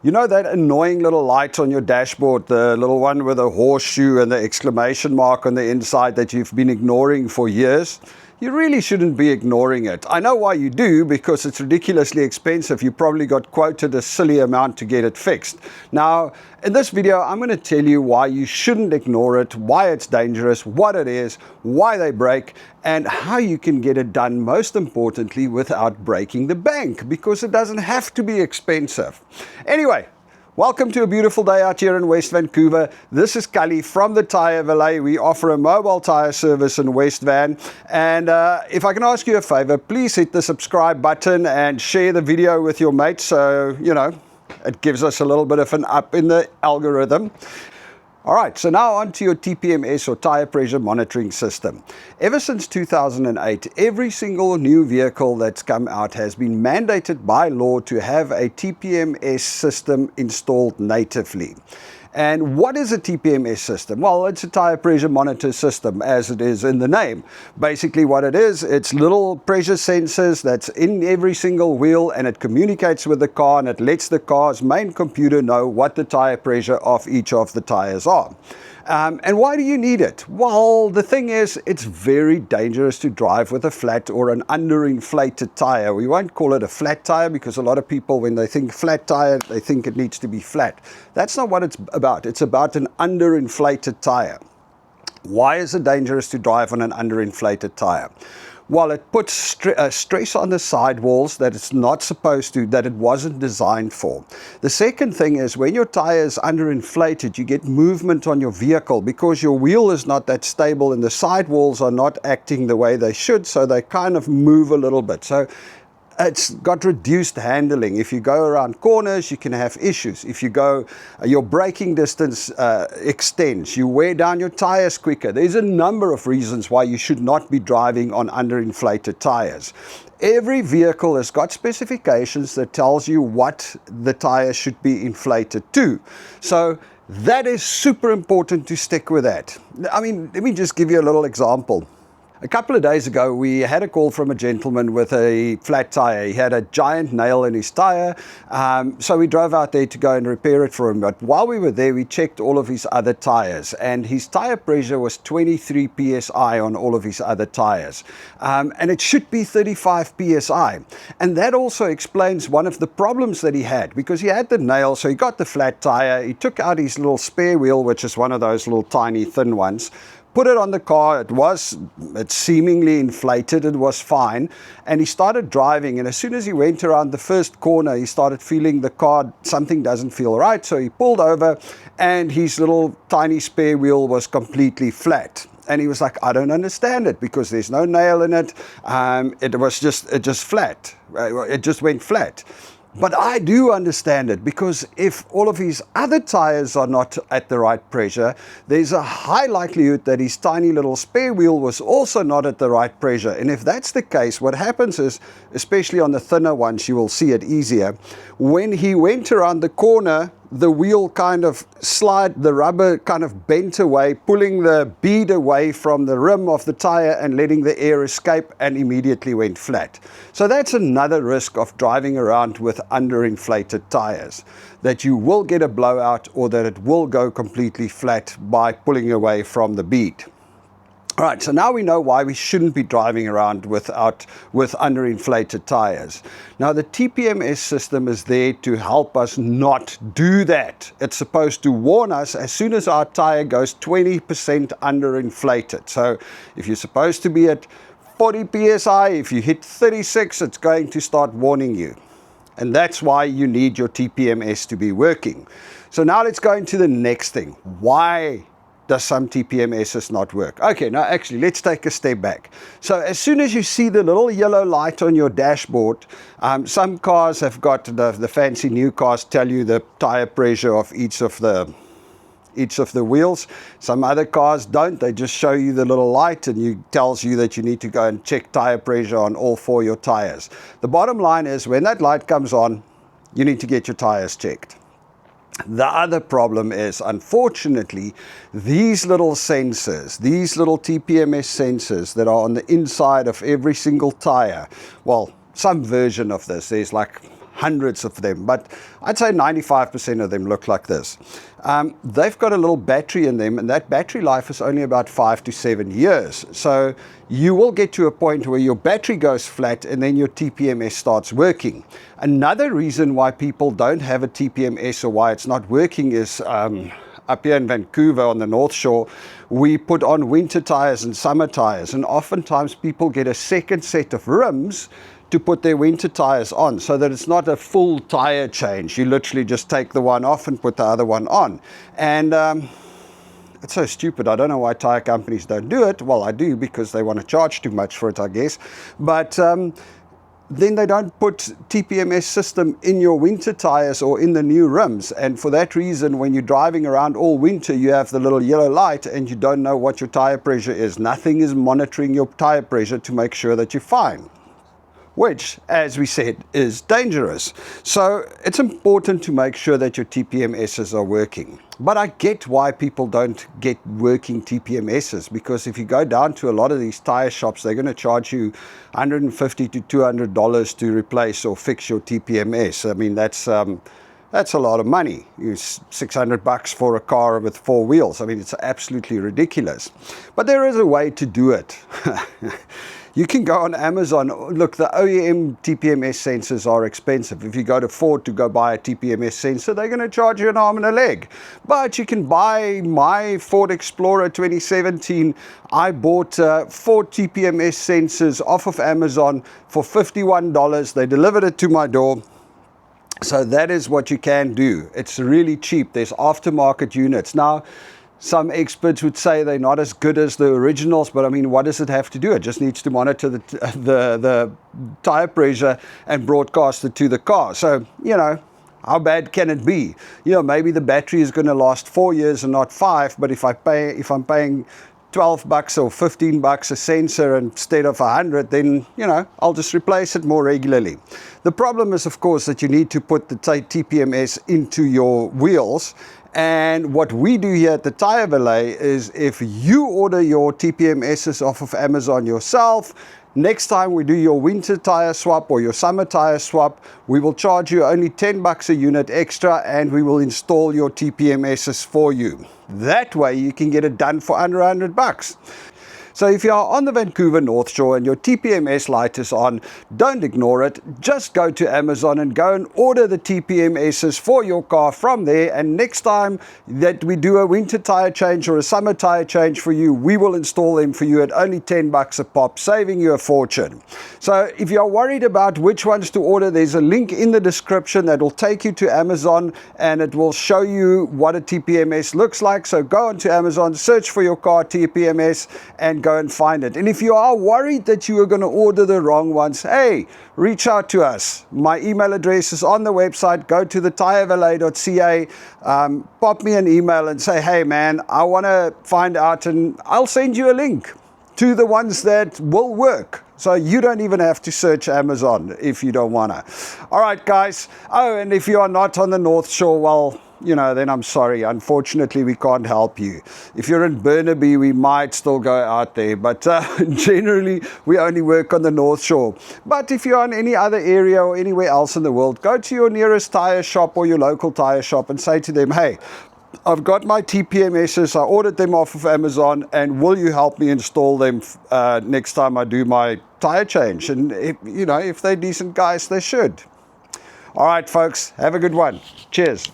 You know that annoying little light on your dashboard, the little one with a horseshoe and the exclamation mark on the inside that you've been ignoring for years? You really shouldn't be ignoring it. I know why you do, because it's ridiculously expensive. You probably got quoted a silly amount to get it fixed. Now, in this video, I'm going to tell you why you shouldn't ignore it, why it's dangerous, what it is, why they break, and how you can get it done, most importantly, without breaking the bank, because it doesn't have to be expensive. Anyway, welcome to a beautiful day out here in West Vancouver. This is Cully from the Tire Valet. We offer a mobile tire service in West Van. And if I can ask you a favor, please hit the subscribe button and share the video with your mates so, you know, it gives us a little bit of an up in the algorithm. All right, so now on to your TPMS or tire pressure monitoring system. Ever since 2008, every single new vehicle that's come out has been mandated by law to have a TPMS system installed natively. And what is a TPMS system? Well, it's a tire pressure monitor system, as it is in the name. Basically what it is, it's little pressure sensors that's in every single wheel, and it communicates with the car, and it lets the car's main computer know what the tire pressure of each of the tires are. And why do you need it? Well, the thing is, it's very dangerous to drive with a flat or an underinflated tire. We won't call it a flat tire, because a lot of people, when they think flat tire, they think it needs to be flat. That's not what it's about. It's about an underinflated tire. Why is it dangerous to drive on an underinflated tire? Well, it puts stress on the sidewalls that it's not supposed to, that it wasn't designed for. The second thing is, when your tire is underinflated, you get movement on your vehicle because your wheel is not that stable and the sidewalls are not acting the way they should, so they kind of move a little bit. So it's got reduced handling. If you go around corners, you can have issues. If you go, your braking distance extends. You wear down your tires quicker. There's a number of reasons why you should not be driving on underinflated tires. Every vehicle has got specifications that tells you what the tire should be inflated to. So that is super important to stick with that. I mean, let me just give you a little example. A couple of days ago, we had a call from a gentleman with a flat tire. He had a giant nail in his tire, so we drove out there to go and repair it for him. But while we were there, we checked all of his other tires, and his tire pressure was 23 psi on all of his other tires, and it should be 35 psi. And that also explains one of the problems that he had, because he had the nail, so he got the flat tire, he took out his little spare wheel, which is one of those little tiny thin ones, put it on the car. It seemingly inflated, it was fine, and he started driving, and as soon as he went around the first corner, he started feeling the car, something doesn't feel right, so he pulled over, and his little tiny spare wheel was completely flat. And he was like, I don't understand it, because there's no nail in it. It just flat. It just went flat. But I do understand it, because if all of his other tires are not at the right pressure, there's a high likelihood that his tiny little spare wheel was also not at the right pressure. And if that's the case, what happens is, especially on the thinner ones, you will see it easier. When he went around the corner, the wheel kind of the rubber kind of bent away, pulling the bead away from the rim of the tire and letting the air escape, and immediately went flat. So that's another risk of driving around with underinflated tires, that you will get a blowout or that it will go completely flat by pulling away from the bead. All right, so now we know why we shouldn't be driving around with underinflated tires. Now, the TPMS system is there to help us not do that. It's supposed to warn us as soon as our tire goes 20% underinflated. So if you're supposed to be at 40 psi, if you hit 36, it's going to start warning you. And that's why you need your TPMS to be working. So now let's go into the next thing. Why does some TPMSs not work? Okay, now actually, let's take a step back. So as soon as you see the little yellow light on your dashboard, some cars have got, the fancy new cars tell you the tire pressure of each of the wheels. Some other cars don't. They just show you the little light, and it tells you that you need to go and check tire pressure on all four of your tires. The bottom line is, when that light comes on, you need to get your tires checked. The other problem is, unfortunately, these little sensors, these little TPMS sensors that are on the inside of every single tire, well, some version of this, there's like hundreds of them, but I'd say 95% of them look like this. They've got a little battery in them, and that battery life is only about 5 to 7 years. So you will get to a point where your battery goes flat and then your TPMS starts working. Another reason why people don't have a TPMS or why it's not working is up here in Vancouver on the North Shore, we put on winter tires and summer tires, and oftentimes people get a second set of rims to put their winter tires on, so that it's not a full tire change. You literally just take the one off and put the other one on. And it's so stupid. I don't know why tire companies don't do it. Well, I do, because they want to charge too much for it, I guess. But then they don't put TPMS system in your winter tires or in the new rims. And for that reason, when you're driving around all winter, you have the little yellow light and you don't know what your tire pressure is. Nothing is monitoring your tire pressure to make sure that you're fine, which, as we said, is dangerous. So it's important to make sure that your TPMSs are working. But I get why people don't get working TPMSs, because if you go down to a lot of these tire shops, they're going to charge you $150 to $200 to replace or fix your TPMS. I mean, that's a lot of money. $600 for a car with 4 wheels. I mean, it's absolutely ridiculous. But there is a way to do it. You can go on Amazon. Look, the OEM TPMS sensors are expensive. If you go to Ford to go buy a TPMS sensor, they're going to charge you an arm and a leg. But you can buy my Ford Explorer 2017. I bought 4 TPMS sensors off of Amazon for $51. They delivered it to my door. So that is what you can do. It's really cheap. There's aftermarket units. Now, some experts would say they're not as good as the originals, but I mean, what does it have to do? It just needs to monitor the tire pressure and broadcast it to the car. So, you know, how bad can it be? You know, maybe the battery is going to last 4 years and not 5, but if I'm paying $12 or $15 a sensor instead of 100, then, you know, I'll just replace it more regularly. The problem is, of course, that you need to put the TPMS into your wheels. And what we do here at the Tire Valet is, if you order your TPMSs off of Amazon yourself, next time we do your winter tire swap or your summer tire swap, we will charge you only $10 a unit extra, and we will install your TPMSs for you. That way you can get it done for under $100. So if you are on the Vancouver North Shore and your TPMS light is on, don't ignore it. Just go to Amazon and go and order the TPMSs for your car from there. And next time that we do a winter tire change or a summer tire change for you, we will install them for you at only $10 a pop, saving you a fortune. So if you're worried about which ones to order, there's a link in the description that will take you to Amazon, and it will show you what a TPMS looks like. So go onto Amazon, search for your car TPMS, and go and find it. And if you are worried that you are going to order the wrong ones, hey, reach out to us. My email address is on the website. Go to the tirevalet.ca, pop me an email and say, hey man, I want to find out, and I'll send you a link to the ones that will work. So you don't even have to search Amazon if you don't want to. All right, guys. Oh, and if you are not on the North Shore, well, you know, then I'm sorry. Unfortunately, we can't help you. If you're in Burnaby, we might still go out there. But generally, we only work on the North Shore. But if you're in any other area or anywhere else in the world, go to your nearest tire shop or your local tire shop and say to them, hey, I've got my TPMSs, I ordered them off of Amazon, and will you help me install them next time I do my tire change? And if they're decent guys, they should. All right, folks, have a good one. Cheers.